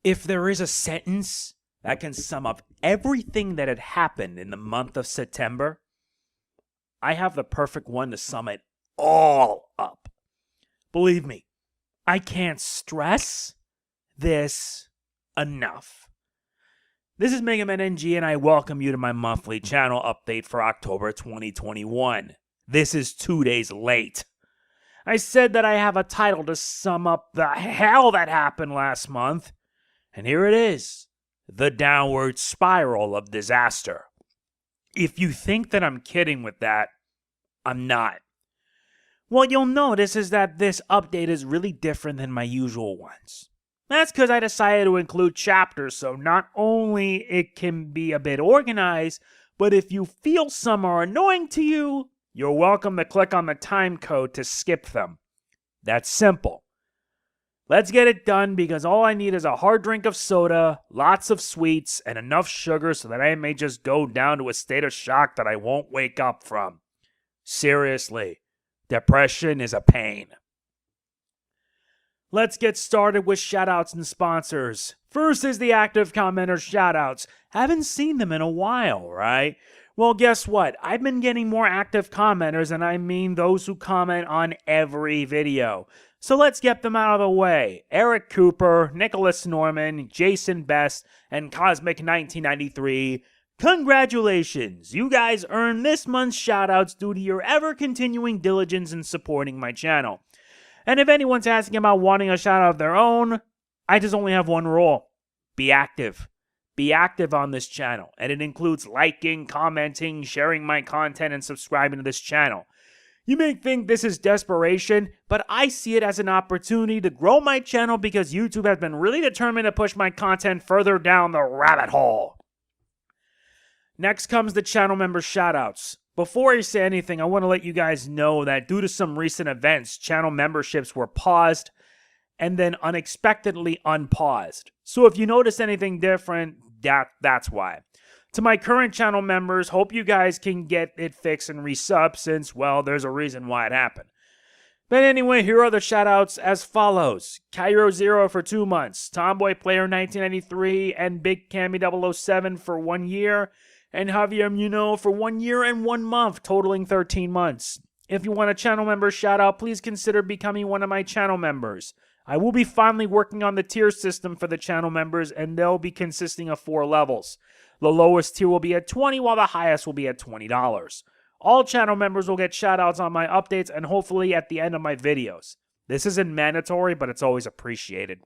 If there is a sentence that can sum up everything that had happened in the month of September, I have the perfect one to sum it all up. Believe me, I can't stress this enough. This is MegaNG, and I welcome you to my monthly channel update for October 2021. This is 2 days late. I said that I have a title to sum up the hell that happened last month, and here it is, the downward spiral of disaster. If you think that I'm kidding with that, I'm not. What you'll notice is that this update is really different than my usual ones. That's because I decided to include chapters, so not only it can be a bit organized, but if you feel some are annoying to you, you're welcome to click on the time code to skip them. That's simple. Let's get it done because all I need is a hard drink of soda, lots of sweets, and enough sugar so that I may just go down to a state of shock that I won't wake up from. Seriously, depression is a pain. Let's get started with shoutouts and sponsors. First is the active commenters shoutouts. Haven't seen them in a while, right? Well, guess what? I've been getting more active commenters, and I mean those who comment on every video. So let's get them out of the way. Eric Cooper, Nicholas Norman, Jason Best, and Cosmic1993. Congratulations! You guys earned this month's shoutouts due to your ever-continuing diligence in supporting my channel. And if anyone's asking about wanting a shoutout of their own, I just only have one rule. Be active. Be active on this channel, and it includes liking, commenting, sharing my content, and subscribing to this channel. You may think this is desperation, but I see it as an opportunity to grow my channel because YouTube has been really determined to push my content further down the rabbit hole. Next comes the channel member shoutouts. Before I say anything, I want to let you guys know that due to some recent events, channel memberships were paused and then unexpectedly unpaused. So if you notice anything different, that's why. To my current channel members, hope you guys can get it fixed and resub since, well, there's a reason why it happened. But anyway, here are the shoutouts as follows. Cairo0 for 2 months, Tomboy Player 1993, and Big Cammy 007 for 1 year, and Javier Munoz for 1 year and 1 month, totaling 13 months. If you want a channel member shoutout, please consider becoming one of my channel members. I will be finally working on the tier system for the channel members, and they'll be consisting of 4 levels. The lowest tier will be at $20, while the highest will be at $20. All channel members will get shoutouts on my updates and hopefully at the end of my videos. This isn't mandatory, but it's always appreciated.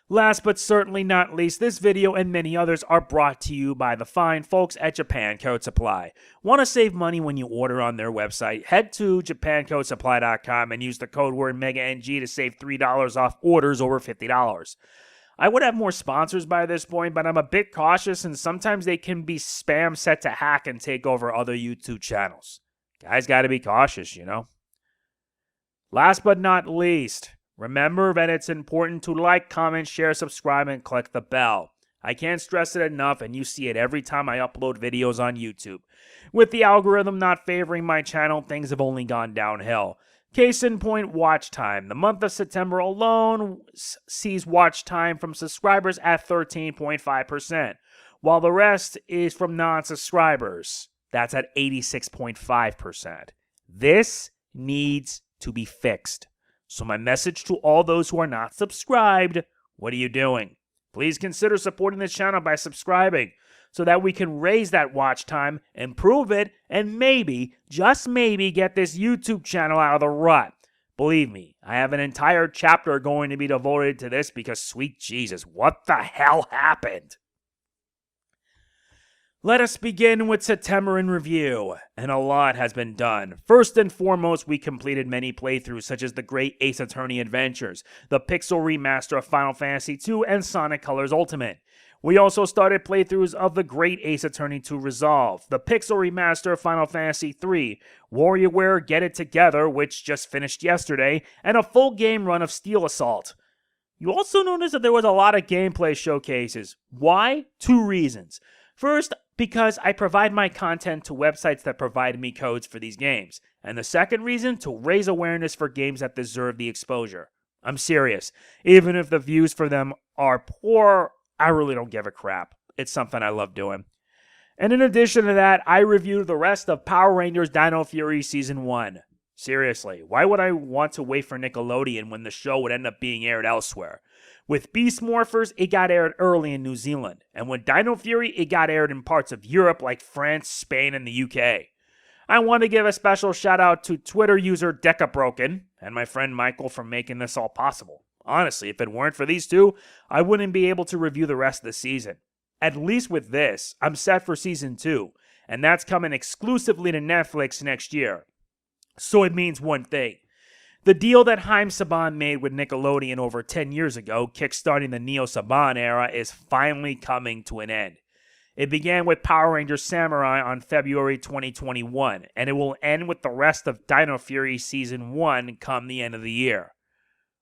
Last but certainly not least, this video and many others are brought to you by the fine folks at Japan Code Supply. Want to save money when you order on their website? Head to japancodesupply.com and use the code word MegaNG to save $3 off orders over $50. I would have more sponsors by this point, but I'm a bit cautious and sometimes they can be spam set to hack and take over other YouTube channels. Guys gotta be cautious, you know. Last but not least, remember that it's important to like, comment, share, subscribe, and click the bell. I can't stress it enough, and you see it every time I upload videos on YouTube. With the algorithm not favoring my channel, things have only gone downhill. Case in point, watch time. The month of September alone sees watch time from subscribers at 13.5%, while the rest is from non-subscribers. That's at 86.5%. This needs to be fixed. So my message to all those who are not subscribed, what are you doing? Please consider supporting this channel by subscribing so that we can raise that watch time, improve it, and maybe, just maybe, get this YouTube channel out of the rut. Believe me, I have an entire chapter going to be devoted to this because, sweet Jesus, what the hell happened? Let us begin with September in review, and a lot has been done. First and foremost, we completed many playthroughs such as the Great Ace Attorney Adventures, the Pixel Remaster of Final Fantasy II, and Sonic Colors Ultimate. We also started playthroughs of the Great Ace Attorney 2 Resolve, the Pixel Remaster of Final Fantasy III, WarioWare Get It Together, which just finished yesterday, and a full game run of Steel Assault. You also noticed that there was a lot of gameplay showcases. Why? 2 reasons. First, because I provide my content to websites that provide me codes for these games. And the second reason, to raise awareness for games that deserve the exposure. I'm serious. Even if the views for them are poor, I really don't give a crap. It's something I love doing. And in addition to that, I reviewed the rest of Power Rangers Dino Fury Season 1. Seriously, why would I want to wait for Nickelodeon when the show would end up being aired elsewhere? With Beast Morphers, it got aired early in New Zealand. And with Dino Fury, it got aired in parts of Europe like France, Spain, and the UK. I want to give a special shout out to Twitter user Decabroken and my friend Michael for making this all possible. Honestly, if it weren't for these two, I wouldn't be able to review the rest of the season. At least with this, I'm set for Season 2, and that's coming exclusively to Netflix next year. So it means one thing. The deal that Haim Saban made with Nickelodeon over 10 years ago, kickstarting the Neo Saban era, is finally coming to an end. It began with Power Rangers Samurai on February 2021, and it will end with the rest of Dino Fury Season 1 come the end of the year.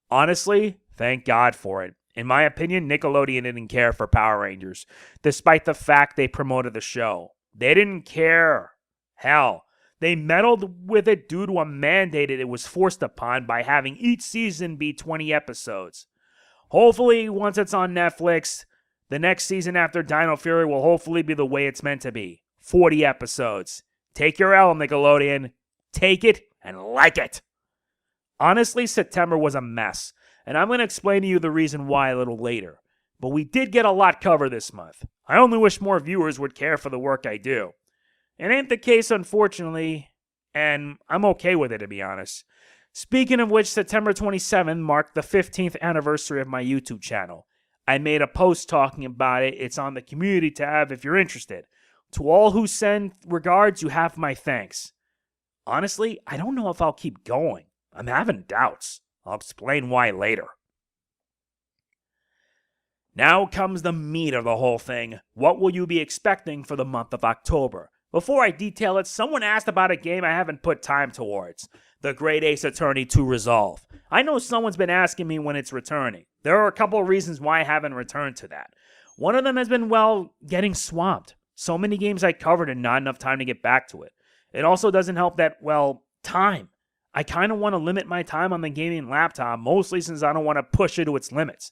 Honestly, thank God for it. In my opinion, Nickelodeon didn't care for Power Rangers, despite the fact they promoted the show. They didn't care. Hell, they meddled with it due to a mandate it was forced upon by having each season be 20 episodes. Hopefully, once it's on Netflix, the next season after Dino Fury will hopefully be the way it's meant to be. 40 episodes. Take your L, Nickelodeon. Take it and like it. Honestly, September was a mess, and I'm going to explain to you the reason why a little later. But we did get a lot covered this month. I only wish more viewers would care for the work I do. It ain't the case, unfortunately, and I'm okay with it, to be honest. Speaking of which, September 27th marked the 15th anniversary of my YouTube channel. I made a post talking about it. It's on the community tab if you're interested. To all who send regards, you have my thanks. Honestly, I don't know if I'll keep going. I'm having doubts. I'll explain why later. Now comes the meat of the whole thing. What will you be expecting for the month of October? Before I detail it, someone asked about a game I haven't put time towards. The Great Ace Attorney 2 Resolve. I know someone's been asking me when it's returning. There are a couple of reasons why I haven't returned to that. One of them has been, getting swamped. So many games I covered and not enough time to get back to it. It also doesn't help that, time. I kind of want to limit my time on the gaming laptop, mostly since I don't want to push it to its limits.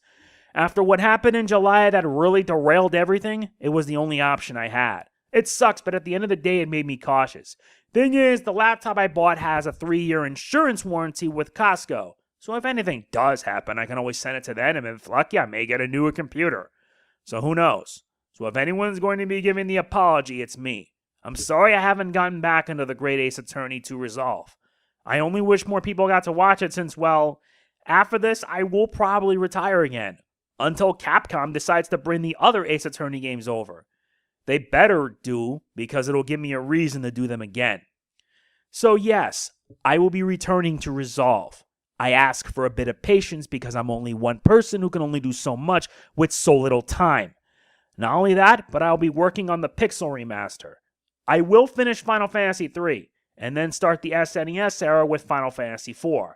After what happened in July that really derailed everything, it was the only option I had. It sucks, but at the end of the day, it made me cautious. Thing is, the laptop I bought has a 3-year insurance warranty with Costco. So if anything does happen, I can always send it to them, and if lucky, I may get a newer computer. So who knows? So if anyone's going to be giving the apology, it's me. I'm sorry I haven't gotten back into the Great Ace Attorney 2 Resolve. I only wish more people got to watch it since, after this, I will probably retire again. Until Capcom decides to bring the other Ace Attorney games over. They better do, because it'll give me a reason to do them again. So yes, I will be returning to Resolve. I ask for a bit of patience because I'm only one person who can only do so much with so little time. Not only that, but I'll be working on the Pixel Remaster. I will finish Final Fantasy III, and then start the SNES era with Final Fantasy IV.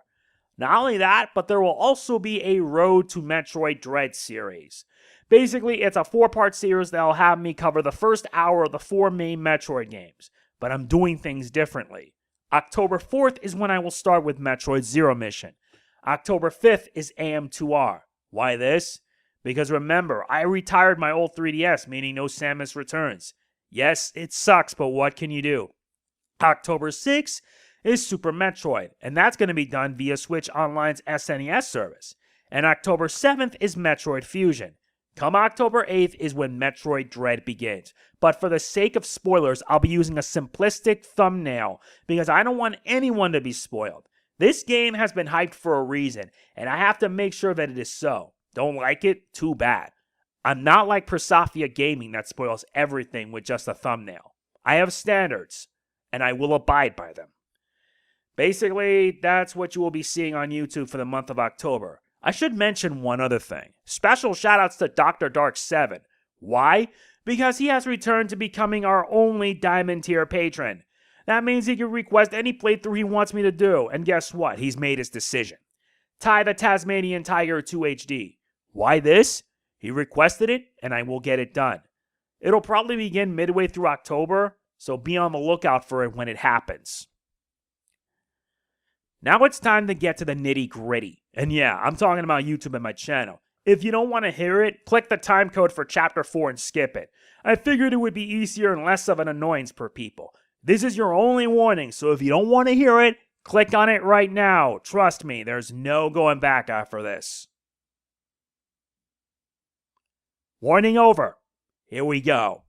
Not only that, but there will also be a Road to Metroid Dread series. Basically, it's a 4-part series that'll have me cover the first hour of the 4 main Metroid games, but I'm doing things differently. October 4th is when I will start with Metroid Zero Mission. October 5th is AM2R. Why this? Because remember, I retired my old 3DS, meaning no Samus Returns. Yes, it sucks, but what can you do? October 6th is Super Metroid, and that's going to be done via Switch Online's SNES service. And October 7th is Metroid Fusion. Come October 8th is when Metroid Dread begins. But for the sake of spoilers, I'll be using a simplistic thumbnail because I don't want anyone to be spoiled. This game has been hyped for a reason, and I have to make sure that it is so. Don't like it? Too bad. I'm not like Persofia Gaming that spoils everything with just a thumbnail. I have standards, and I will abide by them. Basically, that's what you will be seeing on YouTube for the month of October. I should mention one other thing. Special shoutouts to Dr. Dark 7. Why? Because he has returned to becoming our only Diamond tier patron. That means he can request any playthrough he wants me to do, and guess what? He's made his decision. Ty the Tasmanian Tiger 2 HD. Why this? He requested it, and I will get it done. It'll probably begin midway through October, so be on the lookout for it when it happens. Now it's time to get to the nitty gritty. And yeah, I'm talking about YouTube and my channel. If you don't want to hear it, click the time code for chapter 4 and skip it. I figured it would be easier and less of an annoyance for people. This is your only warning, so if you don't want to hear it, click on it right now. Trust me, there's no going back after this. Warning over. Here we go.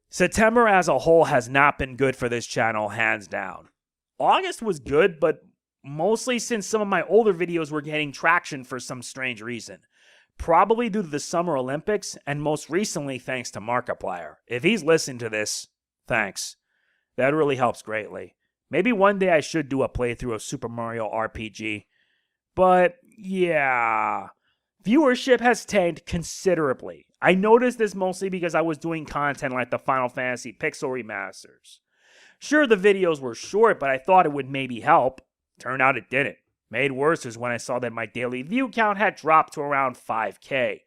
September as a whole has not been good for this channel, hands down. August was good, but mostly since some of my older videos were getting traction for some strange reason. Probably due to the Summer Olympics, and most recently thanks to Markiplier. If he's listened to this, thanks. That really helps greatly. Maybe one day I should do a playthrough of Super Mario RPG. But yeah, viewership has tanked considerably. I noticed this mostly because I was doing content like the Final Fantasy Pixel Remasters. Sure, the videos were short, but I thought it would maybe help. Turned out it didn't. Made worse is when I saw that my daily view count had dropped to around 5K.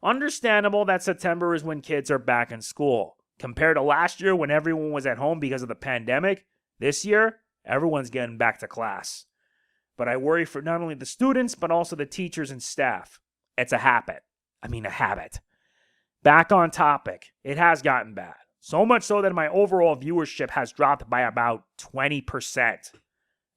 Understandable that September is when kids are back in school. Compared to last year when everyone was at home because of the pandemic, this year, everyone's getting back to class. But I worry for not only the students, but also the teachers and staff. It's a habit. A habit. Back on topic, it has gotten bad. So much so that my overall viewership has dropped by about 20%.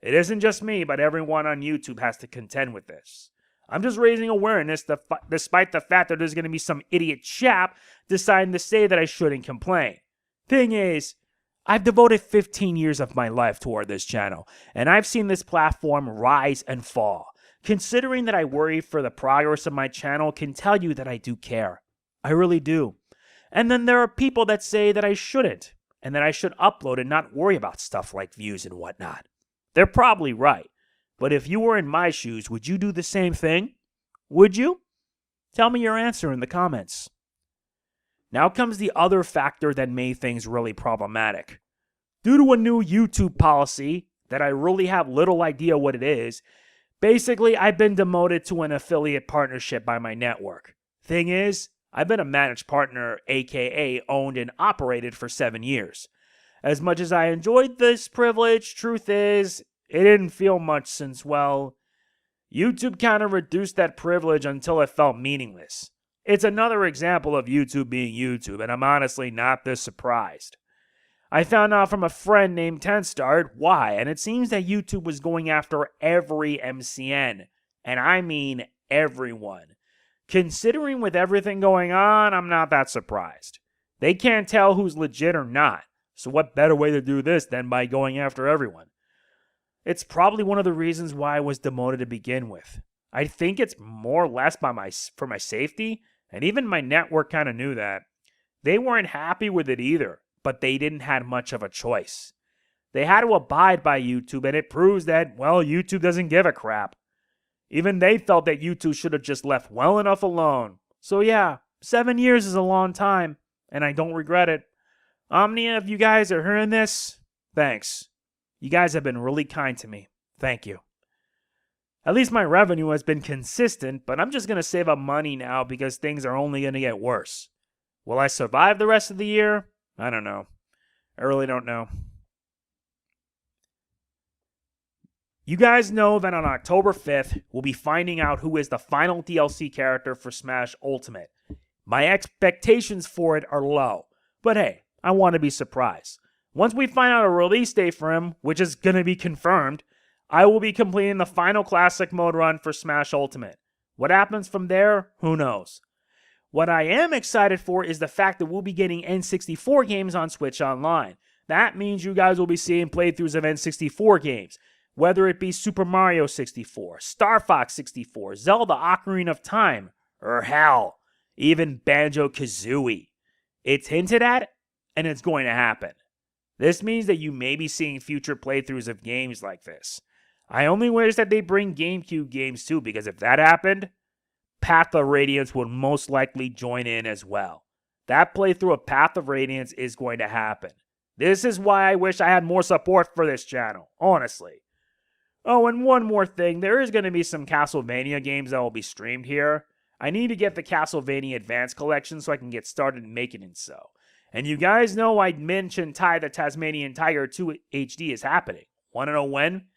It isn't just me, but everyone on YouTube has to contend with this. I'm just raising awareness despite the fact that there's going to be some idiot chap deciding to say that I shouldn't complain. Thing is, I've devoted 15 years of my life toward this channel, and I've seen this platform rise and fall. Considering that I worry for the progress of my channel can tell you that I do care. I really do. And then there are people that say that I shouldn't, and that I should upload and not worry about stuff like views and whatnot. They're probably right. But if you were in my shoes, would you do the same thing? Would you? Tell me your answer in the comments. Now comes the other factor that made things really problematic. Due to a new YouTube policy that I really have little idea what it is, basically I've been demoted to an affiliate partnership by my network. Thing is, I've been a managed partner, aka owned and operated for 7 years. As much as I enjoyed this privilege, truth is, it didn't feel much since, well, YouTube kind of reduced that privilege until it felt meaningless. It's another example of YouTube being YouTube, and I'm honestly not this surprised. I found out from a friend named Tenstart why, and it seems that YouTube was going after every MCN, and I mean everyone. Considering with everything going on, I'm not that surprised. They can't tell who's legit or not. So what better way to do this than by going after everyone? It's probably one of the reasons why I was demoted to begin with. I think it's more or less for my safety, and even my network kind of knew that. They weren't happy with it either, but they didn't have much of a choice. They had to abide by YouTube, and it proves that, well, YouTube doesn't give a crap. Even they felt that YouTube should have just left well enough alone. So yeah, 7 years is a long time, and I don't regret it. Omnia, if you guys are hearing this, thanks. You guys have been really kind to me. Thank you. At least my revenue has been consistent, but I'm just going to save up money now because things are only going to get worse. Will I survive the rest of the year? I don't know. I really don't know. You guys know that on October 5th, we'll be finding out who is the final DLC character for Smash Ultimate. My expectations for it are low, but hey, I want to be surprised. Once we find out a release date for him, which is going to be confirmed, I will be completing the final Classic Mode run for Smash Ultimate. What happens from there, who knows. What I am excited for is the fact that we'll be getting N64 games on Switch Online. That means you guys will be seeing playthroughs of N64 games, whether it be Super Mario 64, Star Fox 64, Zelda Ocarina of Time, or hell, even Banjo-Kazooie. It's hinted at, and it's going to happen. This means that you may be seeing future playthroughs of games like this. I only wish that they bring GameCube games too, because if that happened, Path of Radiance would most likely join in as well. That playthrough of Path of Radiance is going to happen. This is why I wish I had more support for this channel, honestly. Oh, and one more thing, there is going to be some Castlevania games that will be streamed here. I need to get the Castlevania Advance Collection so I can get started making it so. And you guys know I mentioned Ty the Tasmanian Tiger 2 HD is happening. Want to know when?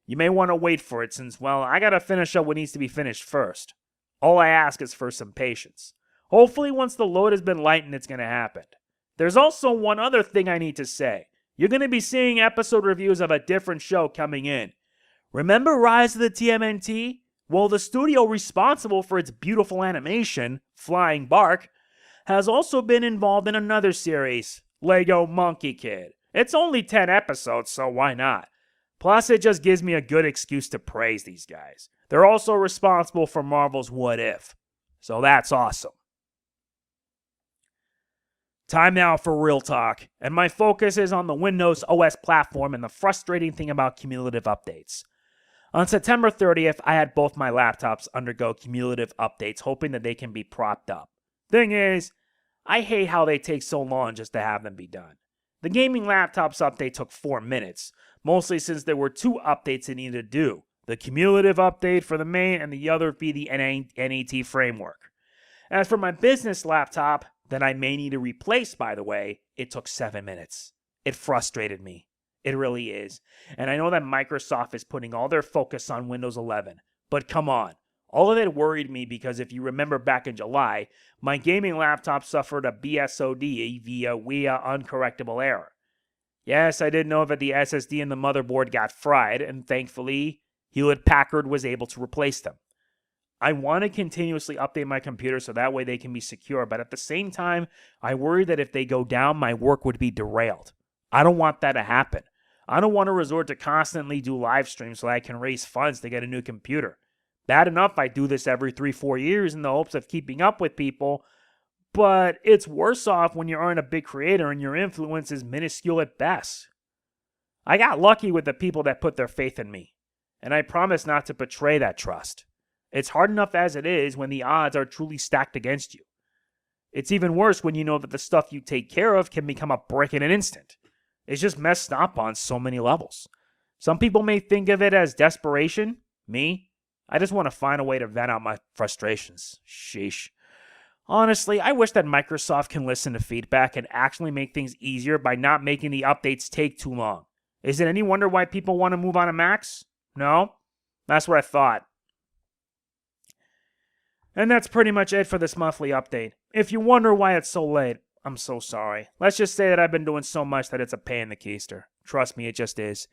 You may want to wait for it since, well, I gotta finish up what needs to be finished first. All I ask is for some patience. Hopefully once the load has been lightened, it's gonna happen. There's also one other thing I need to say. You're gonna be seeing episode reviews of a different show coming in. Remember Rise of the TMNT? Well, the studio responsible for its beautiful animation, Flying Bark, has also been involved in another series, Lego Monkey Kid. It's only 10 episodes, so why not? Plus, it just gives me a good excuse to praise these guys. They're also responsible for Marvel's What If. So that's awesome. Time now for real talk, and my focus is on the Windows OS platform and the frustrating thing about cumulative updates. On September 30th, I had both my laptops undergo cumulative updates, hoping that they can be propped up. Thing is, I hate how they take so long just to have them be done. The gaming laptops update took 4 minutes, mostly since there were 2 updates it needed to do. The cumulative update for the main and the other be the NAT framework. As for my business laptop, that I may need to replace, by the way, it took 7 minutes. It frustrated me. It really is. And I know that Microsoft is putting all their focus on Windows 11. But come on. All of it worried me because if you remember back in July, my gaming laptop suffered a BSOD via uncorrectable error. Yes, I did know that the SSD and the motherboard got fried, and thankfully, Hewlett-Packard was able to replace them. I want to continuously update my computer so that way they can be secure, but at the same time, I worry that if they go down, my work would be derailed. I don't want that to happen. I don't want to resort to constantly do live streams so I can raise funds to get a new computer. Bad enough I do this every 3-4 years in the hopes of keeping up with people, but it's worse off when you aren't a big creator and your influence is minuscule at best. I got lucky with the people that put their faith in me, and I promise not to betray that trust. It's hard enough as it is when the odds are truly stacked against you. It's even worse when you know that the stuff you take care of can become a brick in an instant. It's just messed up on so many levels. Some people may think of it as desperation. Me? I just want to find a way to vent out my frustrations. Sheesh. Honestly, I wish that Microsoft can listen to feedback and actually make things easier by not making the updates take too long. Is it any wonder why people want to move on to Macs? No? That's what I thought. And that's pretty much it for this monthly update. If you wonder why it's so late, I'm so sorry. Let's just say that I've been doing so much that it's a pain in the keister. Trust me, it just is.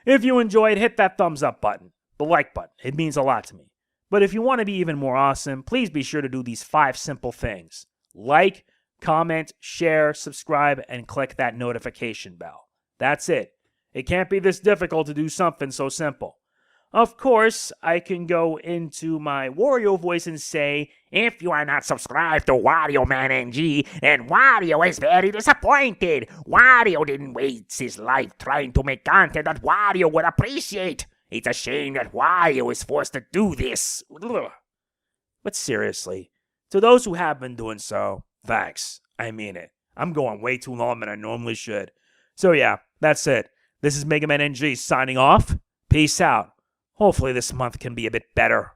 If you enjoyed, hit that thumbs up button. The like button. It means a lot to me. But if you want to be even more awesome, please be sure to do these 5 simple things. Like, comment, share, subscribe, and click that notification bell. That's it. It can't be this difficult to do something so simple. Of course, I can go into my Wario voice and say, if you are not subscribed to Wario MegaNG, then Wario is very disappointed. Wario didn't waste his life trying to make content that Wario would appreciate. It's a shame that Wario is forced to do this. Ugh. But seriously, to those who have been doing so, thanks. I mean it. I'm going way too long than I normally should. So yeah, that's it. This is MegaNG signing off. Peace out. Hopefully this month can be a bit better.